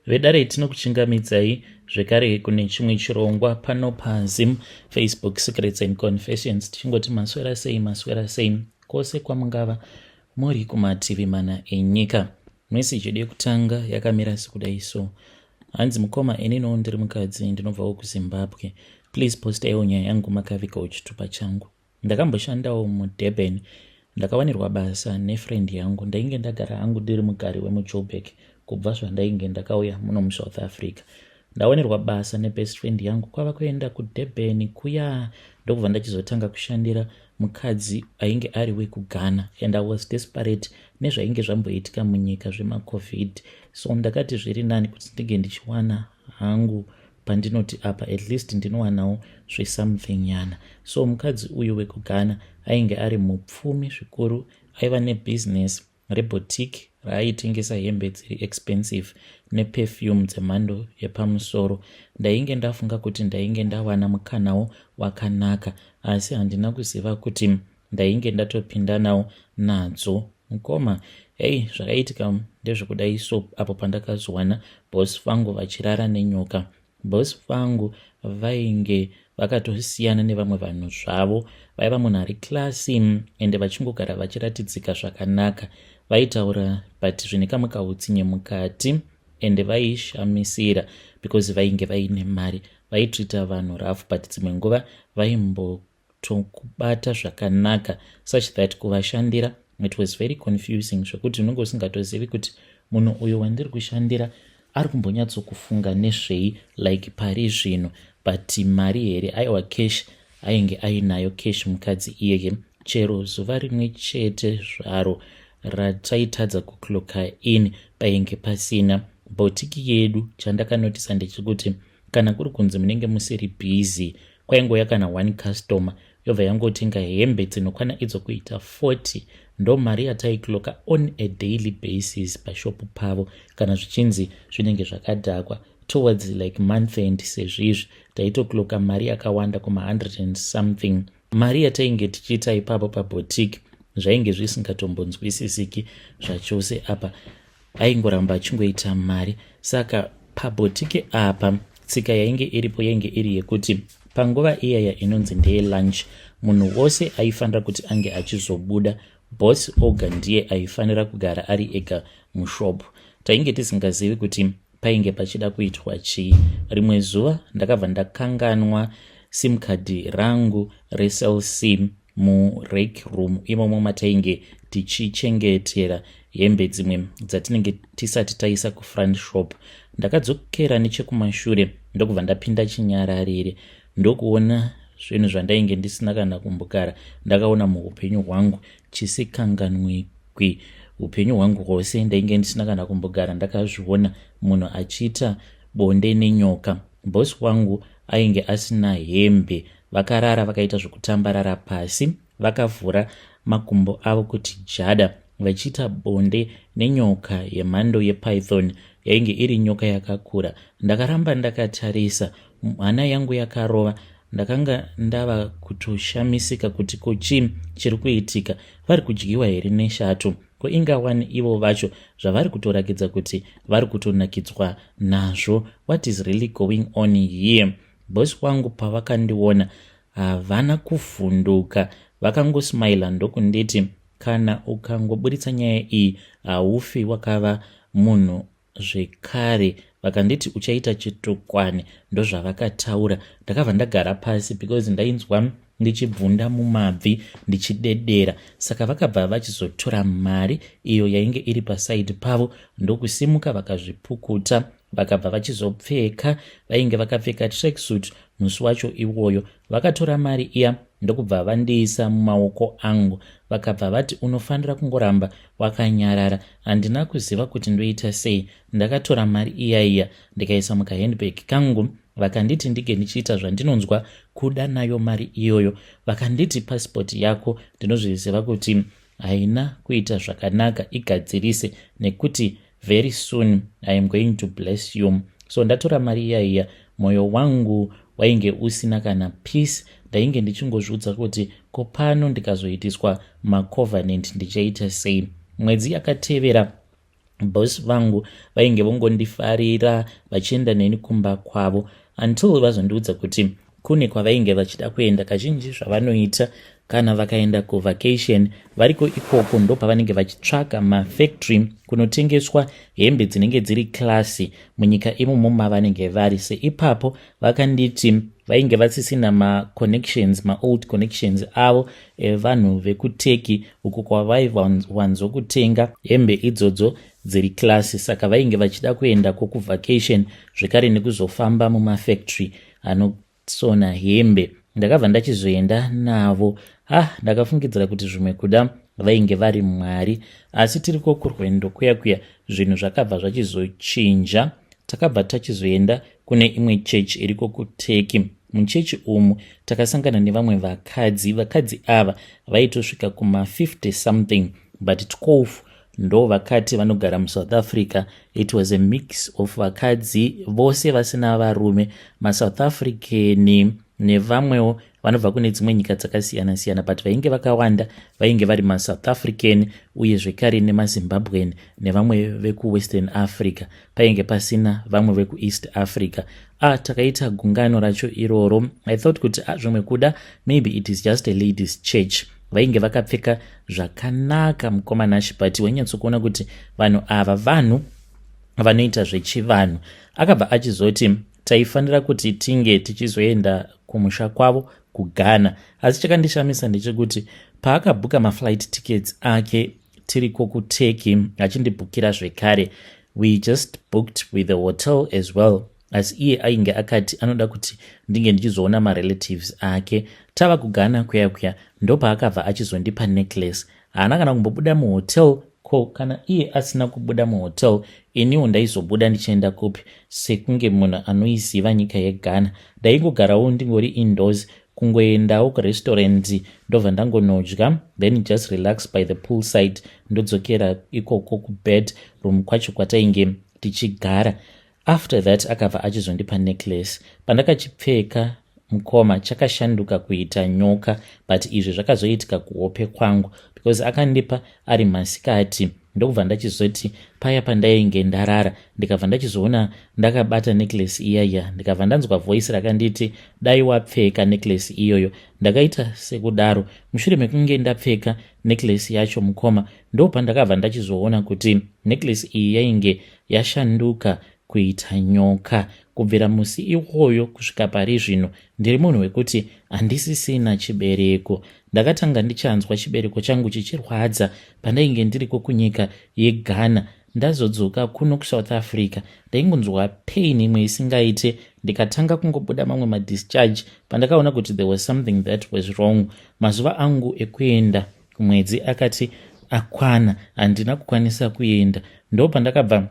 vedare tinokuchingamidzai zvekare kune chimwe chirongwa pano paZim Facebook Secrets and Confessions, tichingoti maswera sei kwose kwamungava muri kumativi mana enyika. Meseji yedu yekutanga yakamira sekudai so: hanzi mukoma, ininiwo ndiri mukadzi, ndinobvawo kuZimbabwe. Please postaiwo nyaya yangu makavikawo chitupa changu. Ndakamboshandawo muDurban. Ndakawanirwa basa nefriend yangu. Ndainge ndagara hangu ndiri mugari wemuJoburg kubva zvandainge ndakauya muno muSouth Africa. Ndawanirwa basa nebest friend yangu kwava kuenda kuDurban kuya ndokubva ndachizotanga kushandira mukadzi ainge ari wekuGhana, and I was desperate nezvainge zvamboitika munyika zvemaCovid. So ndakati zviri nani kuti ndinge ndichiwana hangu pandinoti apa at least ndinowanawo something yana. So mukadzi uyu wekuGhana ainge ari mupfumi zvikuru, aiva nebusiness reboutique raaitengesa hembe dziri expensive neperfume dzemhando yepamusoro. Ndainge ndafunga kuti ndainge ndawana mukanawo wakanaka, asi handina kuziva kuti ndainge ndatopinda nawo nadzo. Mukoma, zvakaitika ndezvekudai so apo pandakazowana boss vangu vachirara nenyoka. Boss vangu vainge vakatosiyana nevamwe vanhu zvavo, vaiva munhu ari klasi ende vachingogara vachiratidzika zvakanaka. Vaitaura but zvine kamwe kautsinye mukati ende vaishamisira because vainge vaine mari. Vaitrita vanhu rafu but dzimwe nguva vaimbotokubata zvakanaka such that kuvashandira it was very confusing, zvokuti unenge usingatozivi kuti munhu uyu wandiri kushandira ari kumbonyatsokufunga nezvei, like pari zvino, but mari here aiwa cash, ainge ainayo cash mukadzi iyeye. Chero zuva rimwe chete zvaro rataitadza kukloka in painge pasina. Botiki yedu chandakanotisa ndechekuti kana kuri kunzi munenge musiri busy, kwaingoya kana one customer yobva yangotenga hembe dzinokwana idzo kuita 40, ndo mari yataikloka on a daily basis pashopu pavo, kana zvichinzi zvinenge zvakadhakwa towards like month end. Sezvizvi taitokloka mari yakawanda kuma 100 and something. Mari yatainge tichiita ipapo paboutique zvainge zvisingatombonzwisisiki zvachose. Apa aingoramba achingoita mari. Saka paboutique apa tsika yainge iripo yainge iri yekuti panguva iyaya inonzi ndeye lunch, munhu wose aifanira kuti ange achizobuda. Boss oga ndiye aifanira kugara ari ega mushopu. Tainge tisingazivi kuti painge pachida kuitwa chii. Rimwe zuva ndakabva ndakanganwa sim card rangu reCell C murake room imomo matainge tichichengetera hembe dzimwe dzatinenge tisati taisa kufront shop. Ndakadzokera nechekumashure ndokubva ndapinda chinyararire ndokuona zvinhu zvandainge ndisina kana kumbogara ndakaona muupenyu hwangu chisikanganwikwi. Upenyu hwangu hwose ndainge ndisina kana kumbogara ndakazviona munhu achiita bonde nenyoka. Boss wangu ainge asina hembe, vakarara vakaita zvokutambarara pasi, vakavhura makumbo avo kuti jada, vachiita bonde nenyoka yemhando yepython. Yainge iri nyoka yakakura. Ndakaramba ndakatarisa, hana yangu yakarova. Ndakanga ndava kutoshamisika kuti kochii chiri kuitika, vari kudyiwa here neshato, ko ingawani ivo vacho zvavari kutorakidza kuti vari kutonakidzwa nazvo. What is really going on here? Boss wangu pavakandiona havana kuvhunduka, vakangosmaila ndokunditi kana ukangoburitsa nyaya iyi haufi wakava munhu zvekare. Vakanditi uchaita chitukwane, ndozvavakataura. Ndakabva ndagara pasi because ndainzwa ndichibvunda mumabvi ndichidedera. Saka vakabva vachizotora mari iyo yainge iri paside pavo ndokusimuka vakazvipukuta, vakabva vachizopfeka. Vainge vakapfeka tracksuit musi wacho iwoyo. Vakatora mari iya ndokubva vandiisa mumaoko angu. Vakabva vati unofanira kungoramba wakanyarara. Handina kuziva kuti ndoita sei. Ndakatora mari iya ndikaisa mukahandbag kangu. Vakanditi ndige ndichiita zvandinonzwa kuda nayo mari iyoyo. Vakanditi passport yako ndinozviziva kuti haina kuita zvakanaka, igadzirise nekuti very soon I am going to bless you. So ndatora mari iya, moyo wangu wainge usina kana peace. Ndainge ndichingozviudza kuti kopano ndikazoitiswa macovenant ndichaita sei. Mwedzi yakatevera bosi vangu vainge vongondifarira vachienda neni kumba kwavo until vazondiudza kuti kune kwavainge vachida kuenda. Kazhinji zvavanoita kana vakaenda kuvacation variko ikoko ndo pavanenge vachitsvaga mafactory kunotengeswa hembe dzinenge dziri klasi munyika imomo mavanenge vari. Seipapo vakanditi vainge vasisina maold connections avo evanhu vekuteki uko kwavaiwanzokutenga hembe idzodzo dziri klasi. Saka vainge vachida kuenda kuvacation zvekare nekuzofamba mumafactory anosona hembe. Ndakabva ndachizoenda navo. Ndakafungidzira kuti zvimwe kuda vainge vari mwari, asi tiriko kurwendo kuya zvinhu zvakabva zvachizochinja. Takabva tachizoenda kune imwe chechi iriko kuteki. Muchechi umu takasangana nevamwe vakadzi ava vaitosvika kuma50 something but 12 ndo vakati vanogara muSouth Africa. It was a mix of vakadzi vose vasina varume, maSouth African nevamwewo vanobva kune dzimwe nyika dzakasiyana-siyana, but vainge vakawanda vainge vari maSouth African uye zvekare nemaZimbabwean nevamwe vekuWestern Africa, painge pasina vamwe vekuEast Africa. Takaita gungano racho iroro. I thought kuti zvimwe kuda maybe it is just a ladies church. Vainge vakapfeka zvakanaka mukomanashi, but wainyatsokuona kuti vanhu ava vanhu vanoita zvechivanhu. Akabva achizoti taifanira kuti tinge tichizoenda kumusha kwavo kuGhana, asi chakandishamisa ndechekuti paakabhuka maflight tickets ake tiriko kuteki achindibhukira zvekare, we just booked with the hotel as well, asi iye ainge akati anoda kuti ndinge ndichizoona marelatives ake. Tava kuGhana kuya ndo paakabva achizondipa necklace. Haana kana kumbobuda muhotel, kana iye asina kubuda muhotel, iniwo ndaizobuda ndichienda kupi? Sekunge munhu anoiziva nyika yeGhana, ndaingogarawo ndingori indoors, kungoendawo kurestaurant ndobva ndangonodya, then just relax by the pool side, ndodzokera ikoko kubed room kwacho kwatainge tichigara. After that akabva achizondipa necklace. Pandakachipfeka mukoma chakashanduka kuita nyoka, but izvi zvakazoitika kuhope kwangu because akandipa ari masikati. Ndokubva ndachizoti paya pandainge ndarara ndikabva ndachizoona ndakabata necklace iyaya, ndikabva ndanzwa voice rakanditi dai wapfeka necklace iyoyo. Ndakaita sekudaro. Mushure mekunge ndapfeka necklace yacho mukoma, ndo pandakabva ndachizoona kuti necklace iyi yainge yashanduka kuita nyoka. Kubvira musi iwoyo kusvika pari zvino ndiri munhu wekuti handisisina chibereko. Ndakatanga ndichanzwa chibereko changu chichirwadza pandainge ndiriko kunyika yeGhana. Ndazodzoka kuno kuSouth Africa ndaingonzwa pain imwe isingaite, ndikatanga kungobuda mamwe madischarge pandakaona kuti there was something that was wrong. Mazuva angu ekuenda kumwedzi akati akwana, handina kukwanisa kuenda. Ndo pandakabva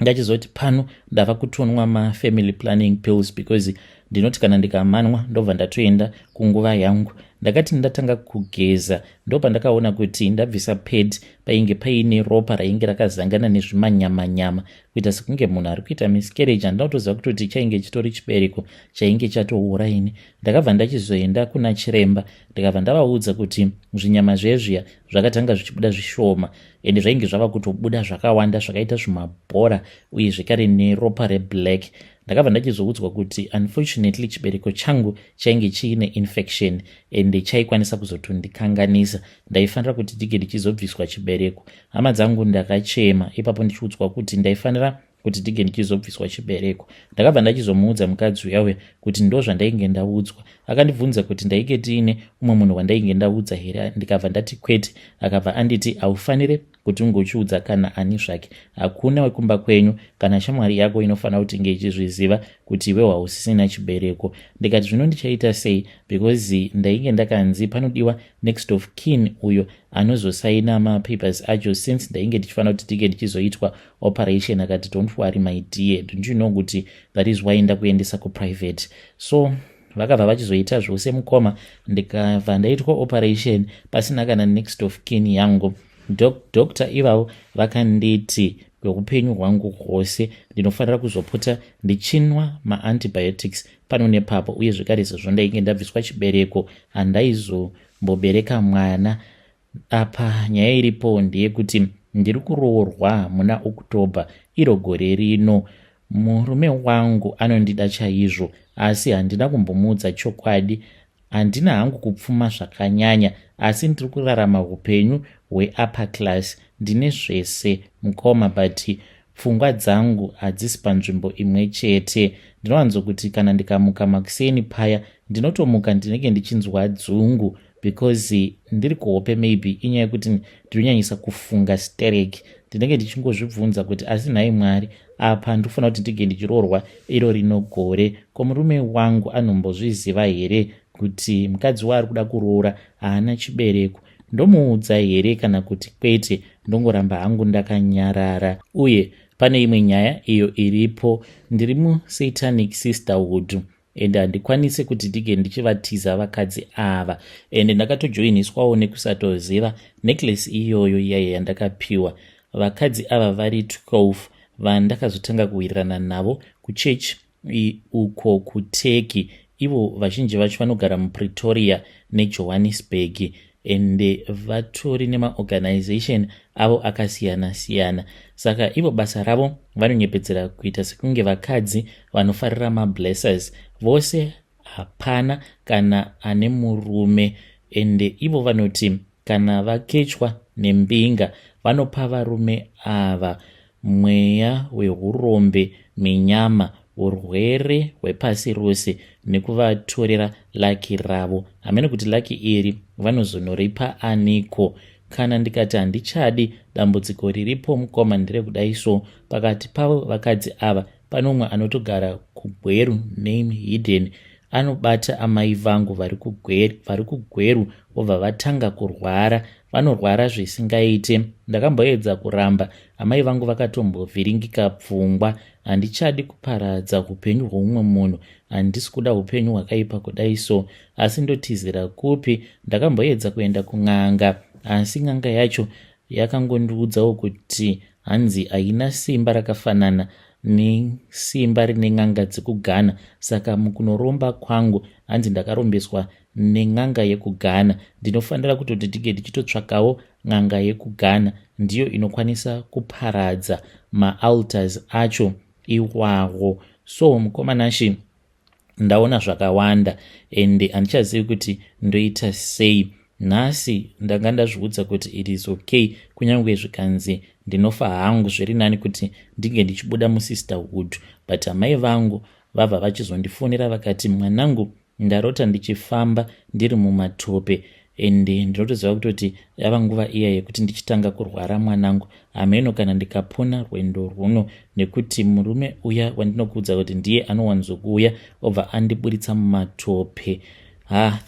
ndachizoti pano ndava kutonwa mafamily planning pills because ndinoti kana ndikamanwa ndobva ndatoenda kunguva yangu. Ndakati ndatanga kugeza ndo pandakaona kuti ndabvisa pad painge paine ropa rainge rakazangana nezvimanyama kuita sekunge munhu ari kuita miscarriage. Handinotoziva kutoti chainge chitori chibereko chainge chatouraini. Ndakabva ndachizoenda kuna chiremba ndikabva ndavaudza kuti zvinyama zvezviya zvakatanga zvichibuda zvishoma ende zvainge zvava kutobuda zvakawanda zvakaita zvimabhora uye zvekare neropa reblack. Ndakabva ndachizoudzwa kuti unfortunately chibereko changu chainge chiine infection ende chaikwanisa kuzotondikanganisa. Ndaifanira kuti ndige ndichizobviswa chibereko. Hama dzangu ndakachema ipapo ndichiudzwa kuti ndaifanira kuti ndige ndichizobviswa chibereko. Ndakabva ndachizomuudza mukadzi uya kuti ndo zvandainge ndaudzwa. Akandibvunza kuti ndainge tiine umwe munhu wandainge ndaudza here. Ndikabva ndati kwete. Akabva anditi haufanire kuti ungochiudza kana ani zvake. Hakuna wekumba kwenyu kana shamwari yako inofanira kuti inge ichizviziva kuti iwe hausisina chibereko. Ndikati zvino ndichaita sei because ndainge ndakanzi panodiwa next of kin uyo anozosaina mapapers acho since ndainge ndichifanira kuti ndige ndichizoitwa operation. Akati don't worry my dear, don't you know kuti that is why ndakuendesa kuprivate. So vakabva vachizoita zvose mukoma, ndikabva ndaitwa operation pasina kana next of kin yangu. Dr. ivavo vakanditi kweupenyu hwangu hwose ndinofanira kuzopota ndichinwa maantibiotics pano nepapo, uye zvekare sezvo ndainge ndabviswa chibereko handaizombobereka mwana. Apa nyaya iripo ndeyekuti ndiri kuroorwa muna October iro gore rino. Murume wangu anondida chaizvo, asi handina kumbomuudza chokwadi. Handina hangu kupfuma zvakanyanya, asi ndiri kurarama upenyu hweupper class. Ndine zvese mukoma, but pfungwa dzangu hadzisi panzvimbo imwe chete. Ndinowanzokuti kana ndikamuka makuseni paya, ndinotomuka ndinenge ndichinzwa dzungu, because ndiri kuhope maybe inyaya yekuti ndinonyanyisa kufunga stereki. Ndinenge ndichingozvibvunza kuti asi nhai Mwari, apa ndinofanira kuti ndige ndichiroorwa iro rino gore. Ko murume wangu anombozviziva here kuti mukadzi waari kuda kuroora haana chibereko? Ndomuudza here kana kuti kwete ndongoramba hangu ndakanyarara? Uye pane imwe nyaya iyo iripo, ndiri muSatanic Sisterhood and handikwanisi kuti ndige ndichivatiza vakadzi ava, and ndakatojoiniswawo nekusatoziva necklace iyoyo iyayo yandakapiwa. Vakadzi ava vari 12 vandakazotanga kuwirirana navo kuchechi uko kuTurkey. Ivo vazhinji vacho vanogara muPretoria neJohannesburg, and vatori nemaorganization avo akasiyana-siyana. Saka ivo basa ravo vanonyepedzera kuita sekunge vakadzi vanofarira mablessers. Vose hapana kana ane murume, and ivo vanoti kana vakechwa nembinga vanopa varume ava mweya hweurombe, menyama, urwere hwepasi rose, nekuvatorera laki ravo. Hamene kuti laki iri vanozonoripa aniko? Kana ndikati handichadi dambudziko riripo mukoma nderekudai so, pakati pavo vakadzi ava pano umwe anotogara kuGweru name hidden. Anobata amai vangu vari kuGweru obva vatanga kurwara. Vanorwara zvisingaite. Ndakamboedza kuramba, amai vangu vakatombovhiringika pfungwa. Handichadi kuparadza upenyu hwoumwe munhu, handisi kuda upenyu hwakaipa kudai so. Asi ndotizira kupi? Ndakamboedza kuenda kun'anga, asi n'anga yacho yakangondiudzawo kuti hanzi haina simba rakafanana nesimba rine n'anga dzekuGhana. Saka mukunoromba kwangu hanzi ndakarombeswa neN'anga yekuGhana. Ndinofanira kutoti ndige ndichitotsvakawo n'anga yekuGhana, ndiyo inokwanisa kuparadza maaltars acho iwawo. So mukomanashi, ndaona zvakawanda and handichazivi kuti ndoita sei. Nhasi ndanga ndazviudza kuti it is okay, kunyange zvikanzi ndinofa hangu, zviri nani kuti ndinge ndichibuda muSisterhood. But amai vangu vabva vachizondifonera vakati, mwanangu, ndarota ndichifamba ndiri mumatope, and ndinotoziva kutoti yava nguva iya yekuti ndichitanga kurwara mwanangu. Hameno kana ndikapona rwendo runo, nekuti murume uya wandinokuudza kuti ndiye anowanzokuuya obva andiburitsa mumatope,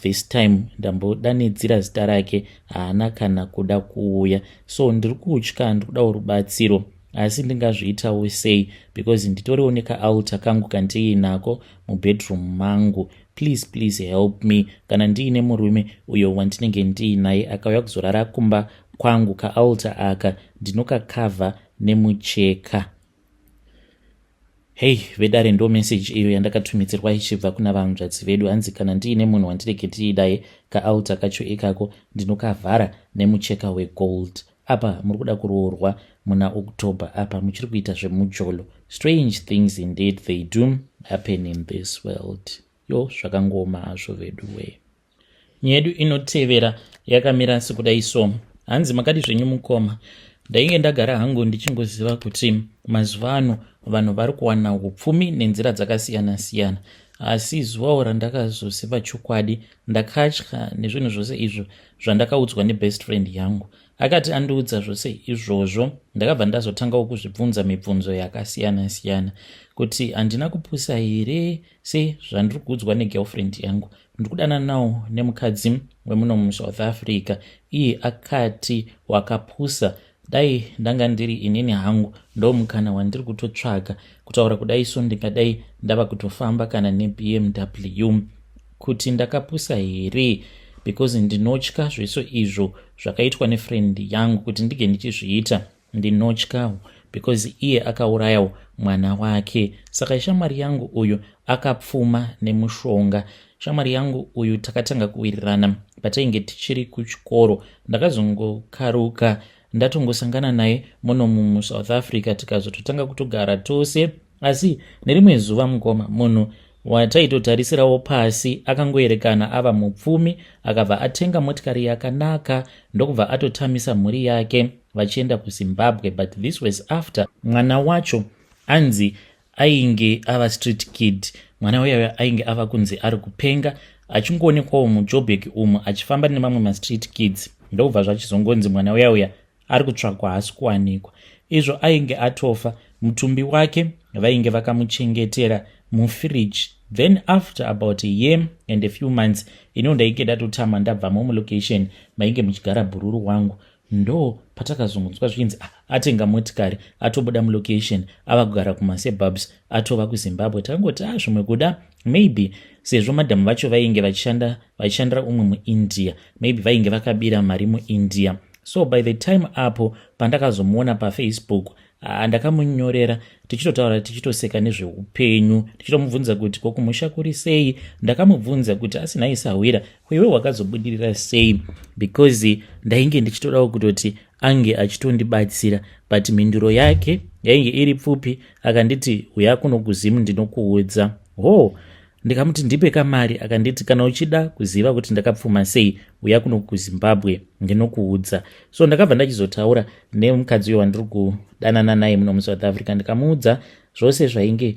this time ndambodanidzira zita rake, haana kana kuda kuuya. So ndiri kutya, ndiri kudawo rubatsiro, asi ndingazviitawo sei, because nditoriwo nekaaltar kangu kandiinako mubedroom mangu. Please help me. Kana ndiine murume uyo wandinenge ndiinaye akauya kuzorara kumba kwangu, kaaltar aka ndinokakavha nemucheka. Hey vedare, ndo message iyo yandakatumidzirwa ichibva kuna vanhukadzi vedu. Hanzi kana ndiine munhu wandinenge ndiidaye, kaaltar kacho ikako ndinokavhara nemucheka wegold. Apa muri kuda kuroorwa muna October, apa muchiri kuita zvemujolo. Strange things indeed they do happen in this world. Yo, zvakangoma hazvo vedu we. Nyedu inotevera yakamira sekudai so. Hanzi makati zvenyu mukoma, ndainge ndagara hangu ndichingoziva kuti mazuva ano vanhu vari kuwana upfumi nenzira dzakasiyana-siyana. Asi zuvawo randakazoziva chokwadi, ndakatya nezvinhu zvose izvo zvandakaudzwa nebest friend yangu. Akati andiudza zvose izvozvo, ndakabva ndazotangawo kuzvibvunza mibvunzo yakasiyana-siyana kuti handina kupusa here sezvandiri kuudzwa negirlfriend yangu. Ndiri kudana nawo nemukadzi wemuno muSouth Africa. Iye akati wakapusa. Dai ndanga ndiri inini hangu, ndo mukana wandiri kutotsvaga kutaura kudai so, ndingadai ndava kutofamba kana neBMW. Kuti ndakapusa here, because ndinotya zvese izvo zvakaitwa nefriend yangu kuti ndige ndichizviita. Ndinotyawo because iye akaurayawo mwana wake. Saka shamwari yangu uyu akapfuma nemushonga. Shamwari yangu uyu takatanga kuwirirana patainge tichiri kuchikoro. Ndakazongokaruka ndatongosangana naye muno muSouth Africa tikazototanga kutogara tose, asi nerimwe zuva mukoma munhu wataitotarisirawo pasi akangoerekana ava mupfumi, akabva atenga motikari yakanaka ndokubva atotamisa mhuri yake vachienda kuZimbabwe. But this was after mwana wacho anzi ainge ava street kid. Mwana uya ainge ava kunzi ari kupenga, achingoonekwawo muJoburg umu achifamba nemamwe mastreet kids, ndokubva zvachizongonzi mwana uya ari kutsvakwa haasi kuwanikwa. Izvo ainge atofa, mutumbi wake vainge vakamuchengetera mufridge. Then after about a year and a few months, ndainge ndatotama ndabvamo mulocation mainge muchigara bhururu wangu, ndo patakazongonzwa zvichinzi atenga motikari, atobuda mulocation, ava kugara kumasuburbs, atova kuZimbabwe. Takangoti zvimwe kuda, maybe sezvo madhamu vacho vainge vachishandira umwe muIndia, maybe vainge vakabira mari muIndia. So by the time apo pandakazomuona paFacebook, ndakamunyorera tichitotaura tichitoseka nezveupenyu, tichitomubvunza kuti kokumusha kuri sei. Ndakamubvunza kuti asina isawira iwe wakazobudirira sei, because ndainge ndichitodawo kutoti ange achitondibatsira, but mhinduro yake yainge iri pfupi. Akanditi uya kuno kuZimu ndinokuudza. Ndikamuti ndipe kamari, akanditi kana uchida kuziva kuti ndakapfuma sei uya kuno kuZimbabwe ndinokuudza. So ndakabva ndachizotaura nemukadzi uyo wandiri kudanana naye muno muSouth Africa, ndikamuudza zvose zvainge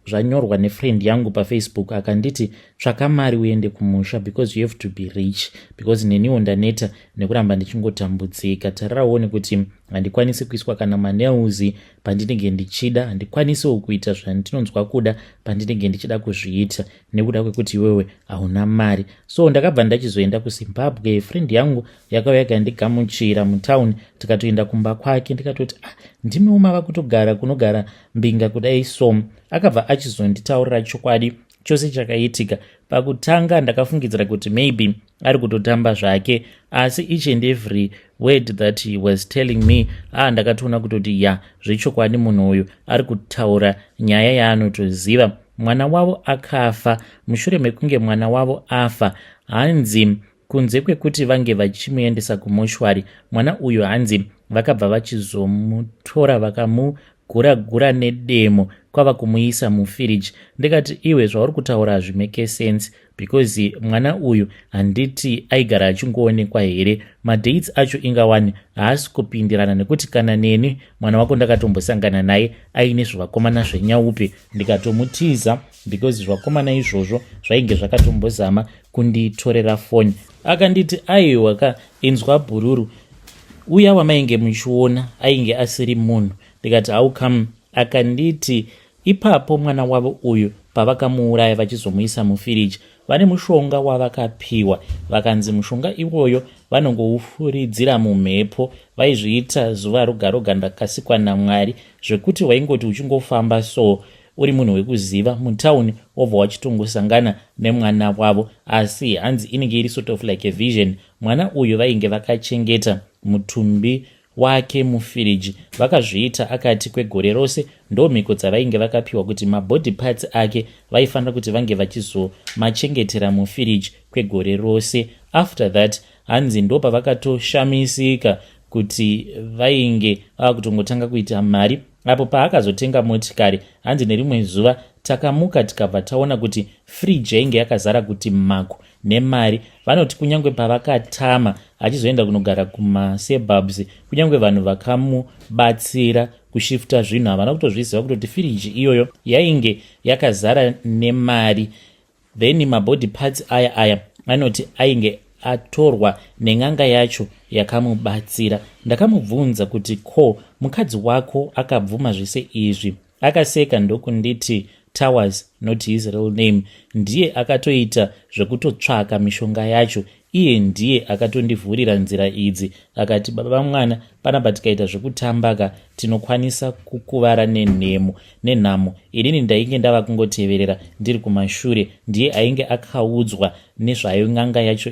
zvanyorwa nefriend yangu paFacebook. Akanditi tsvaka mari uende kumusha, because you have to be rich, because neniwo ndaneta nekuramba ndichingotambudzika. Tarirawo kuti handikwanisi kuiswa kana manails pandinenge ndichida, handikwanisewo kuita zvandinonzwa kuda pandinenge ndichida kuzviita nekuda kwekuti iwewe hauna mari. So ndakabva ndachizoenda kuZimbabwe. Friend yangu yakauya yakandigamuchira mutown, tikatoenda kumba kwake. Ndikatoti ndimiwo mava kutogara kunogara mbinga kudai so. Akabva achizonditaurira chokwadi chose chakaitika. Pakutanga ndakafungidzira kuti maybe ari kutotamba zvake, asi each and every word that he was telling me, ndakatoona kutoti zvechokwadi munhu uyu ari kutaura nyaya yaanotoziva. Mwana wavo akafa. Mushure mekunge mwana wavo afa, hanzi kunze kwekuti vange vachimuendesa kumoshwari, mwana uyu hanzi vakabva vachizomutora vakamugura nedemo kwava kumuisa mufridge. Ndikati iwe zvauri kutaura hazvimeke sense, because mwana uyu handiti aigara achingoonekwa here, madates acho ingawani haasi kupindirana, nekuti kana neni mwana wako ndakatombosangana naye aine zvivakomana zvenyaupe ndikatomutiza, because zvivakomana izvozvo zvainge zvakatombozama kunditorera foni. Akanditi aiwa kainzwa bhururu, uya wamainge muchiona ainge asiri munhu. Ndikati how come? Akanditi ipapo mwana wavo uyu pavakamuuraya vachizomuisa mufridge, vane mushonga wavakapiwa, vakanzi mushonga iwoyo vanongoufuridzira mumhepo. Vaizviita zuva roga roga ndakasikwa naMwari, zvekuti waingoti uchingofamba so uri munhu wekuziva mutauni obva wachitongosangana nemwana wavo, asi hanzi inenge iri sort of like a vision. Mwana uyu vainge vakachengeta mutumbi wake mufridge, vakazviita akati kwegore rose ndo mhiko dzavainge vakapiwa kuti mabody parts ake vaifanira kuti vange vachizomachengetera mufridge kwegore rose. After that hanzi ndo pavakatoshamisika kuti vainge vakutongotanga kuita mari. Apo paakazotenga motikari, hanzi nerimwe zuva takamuka tikabva taona kuti fridge yainge yakazara kuti mako nemari. Vanoti kunyange pavakatama achizoenda kunogara kumasuburbs, kunyange vanhu vakamubatsira kushifta zvinhu havana kutozviziva kutoti fridge iyoyo yainge yakazara nemari. Then mabody parts aya anoti ainge atorwa nen'anga yacho yakamubatsira. Ndakamubvunza kuti mukadzi wako akabvuma zvese izvi? Akaseka ndokunditi Towers, not his real name, ndiye akatoita zvekutotsvaka mishonga yacho, iye ndiye akatondivhurira nzira idzi. Akati baba mwana, panapa tikaita zvekutambaka tinokwanisa kukuvara nenhamo. Inini ndainge ndava kungoteverera ndiri kumashure, ndiye ainge akaudzwa nezvayo n'anga yacho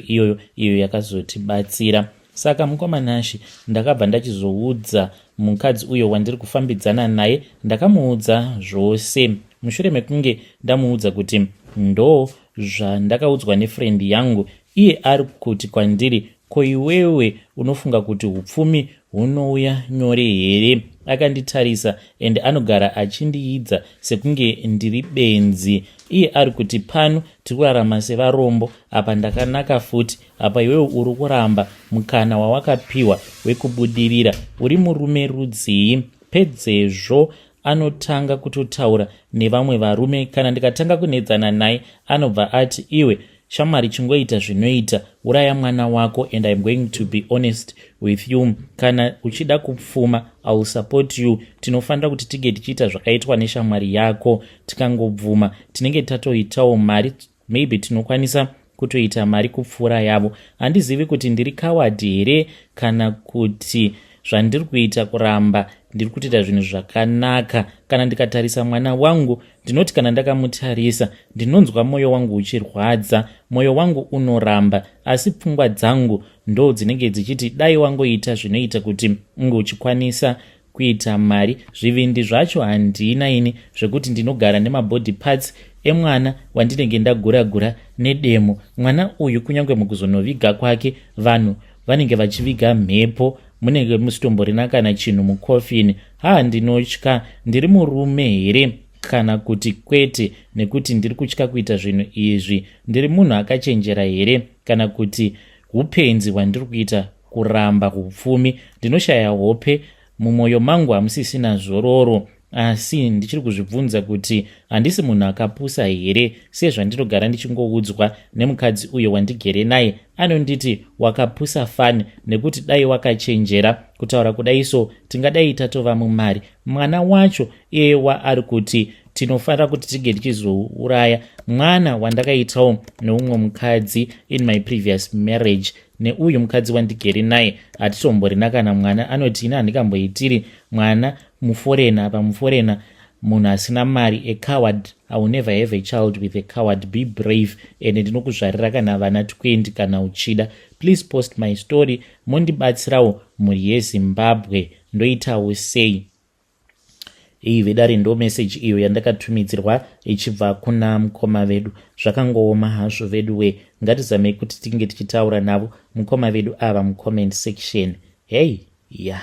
iyo yakazotibatsira. Saka mukomanashi ndakabva ndachizoudza mukadzi uyo wandiri kufambidzana naye, ndakamuudza zvose. Mushure mekunge ndamuudza kuti ndo zvandakaudzwa nefriend yangu, iye ari kuti kwandiri ko iwewe unofunga kuti upfumi hunouya nyore here? Akanditarisa ende anogara achindiidza sekunge ndiri benzi. Iye ari kuti pano tiri kurarama sevarombo, apa ndakanaka futi, apa iwewe uri kuramba mukana wawakapiwa wekubudirira. Uri murume rudzii? Pedzezvo anotanga kutotaura nevamwe varume. Kana ndikatanga kunedzana naye anobva ati, iwe shamwari chingoita zvinoita, uraya mwana wako, and I'm going to be honest with you. Kana uchida kupfuma, I will support you. Tinofanira kuti tige tichiita zvakaitwa neshamwari yako. Tikangobvuma tinenge tatoitawo mari, maybe tinokwanisa kutoita mari kupfuura yavo. Handizivi kuti ndiri coward here kana kuti zvandiri kuita kuramba ndiri kuita zvinhu zvakanaka. Kana ndikatarisa mwana wangu, ndinoti kana ndakamutarisa ndinonzwa mwoyo wangu uchirwadza, mwoyo wangu unoramba, asi pfungwa dzangu ndo dzinenge dzichiti dai wangoita zvinoita kuti unge uchikwanisa kuita mari. Zvivindi zvacho handina ini zvekuti ndinogara nemabody parts emwana wandinenge ndagura nedemo. Mwana uyu kunyange mukuzonoviga kwake vanhu vanenge vachiviga mhepo, munenge musitomborina kana chinhu mukofini. Ndinotya. Ndiri murume here kana kuti kwete nekuti ndiri kutya kuita zvinhu izvi? Ndiri munhu akachenjera here kana kuti upenzi hwandiri kuita kuramba hupfumi? Ndinoshaya hope, mumwoyo mangu hamusisina zororo, asi ndichiri kuzvibvunza kuti handisi munhu akapusa here, sezvandinogara ndichingoudzwa nemukadzi uyo wandigere naye. Anonditi wakapusa fani nekuti dai wakachenjera. Kutaura kudai so tingadai tatova mumari. Mwana wacho ewa ari kuti tinofanira kuti tige tichizouraya mwana wandakaitawo neumwe mukadzi in my previous marriage. Neuyu mukadzi wandigere naye hatitomborina kana mwana. Anoti ina handikamboitiri mwana muforena. Apa muforena munhu asina mari, a coward. I will never have a child with a coward. Be brave. And ndinokuzvarira kana vana 20 kana uchida. Please post my story. Mondibatsirawo muri yeZimbabwe. Ndoitawo sei? Iyi vedare ndo message iyo yandakatumidzirwa ichibva kuna mukoma vedu. Zvakangooma hazvo vedu we. Ngatizamei kuti tinge tichitaura navo mukoma vedu ava mucomment section. Hey, yeah.